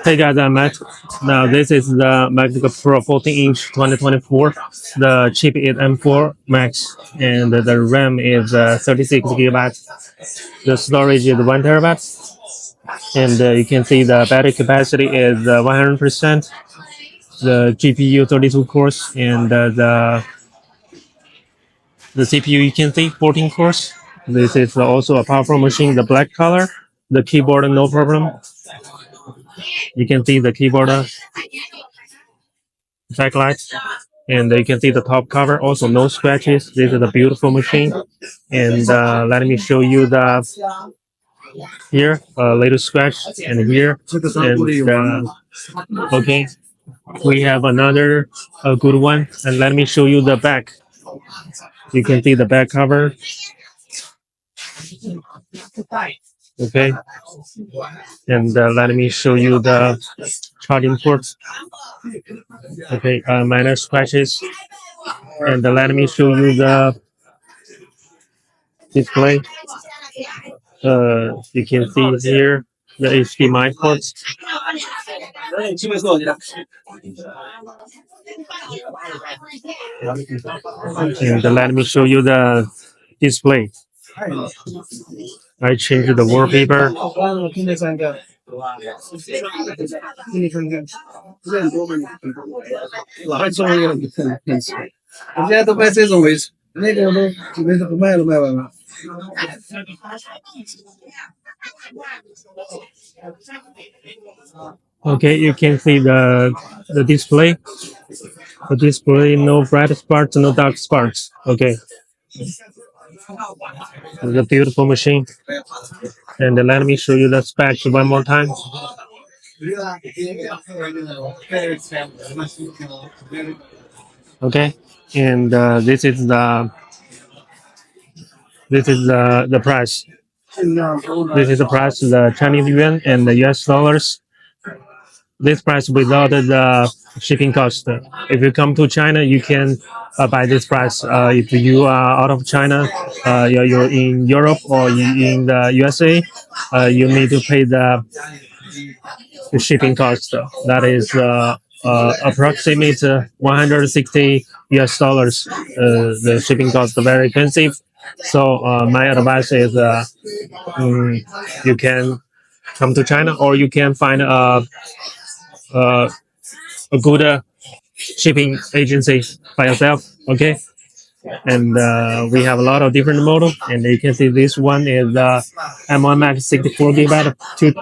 Hey guys, I'm Matt. Now this is the MacBook Pro 14-inch 2024. The chip is M4 Max, and the RAM is 36 gigabytes. The storage is 1 terabyte, and you can see the battery capacity is 100%. The GPU 32 cores, and the CPU you can see 14 cores. This is also a powerful machine. The black color. The keyboard no problem. You can see the keyboard backlight, and you can see the top cover. Also no scratches. This is a beautiful machine. And let me show you the here little scratch, and here, and okay, we have another good one. And let me show you the back. You can see the back cover. Okay, and let me show you the charging port. Okay, minor scratches, and let me show you the display. You can see here the HDMI ports. And let me show you the display. I changed the wallpaper. Okay, you can see the display. The display, no bright spots, no dark spots. Okay, it's a beautiful machine. And let me show you the specs one more time. Okay, and this is the price. This is the price, the Chinese yuan and the US dollars. This price without the shipping cost. If you come to China, you can buy this price. If you are out of China, you're in Europe or in the USA, you need to pay the shipping cost. That is approximate 160 US dollars. The shipping cost is very expensive. So my advice is you can come to China, or you can find a good shipping agency by yourself. Okay, and we have a lot of different models, and you can see this one is M1 Max 64 gigabyte to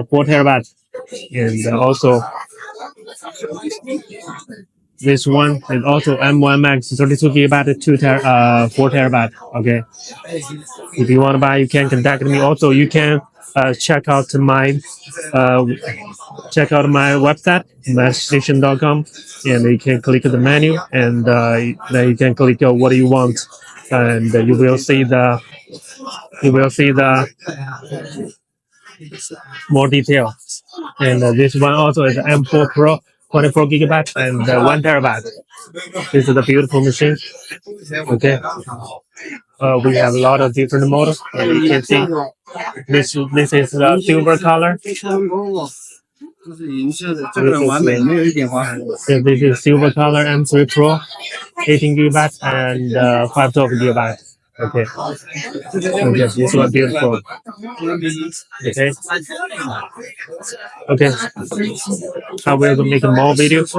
4 terabyte, and also this one is also M1 Max 32 gigabyte to 4 terabyte. Okay, if you want to buy, you can contact me. Also, you can check out my website, matchstation.com, and you can click the menu, and then you can click what you want, and you will see the more detail. And this one also is M4 Pro 24 gigabyte and 1 terabyte. This is a beautiful machine. Okay, we have a lot of different models, and you can see this is the silver color. This is silver color M3 Pro, 18 gigabyte and 512 gigabyte. Okay. Okay, this one beautiful. Okay. Okay. I will make more videos.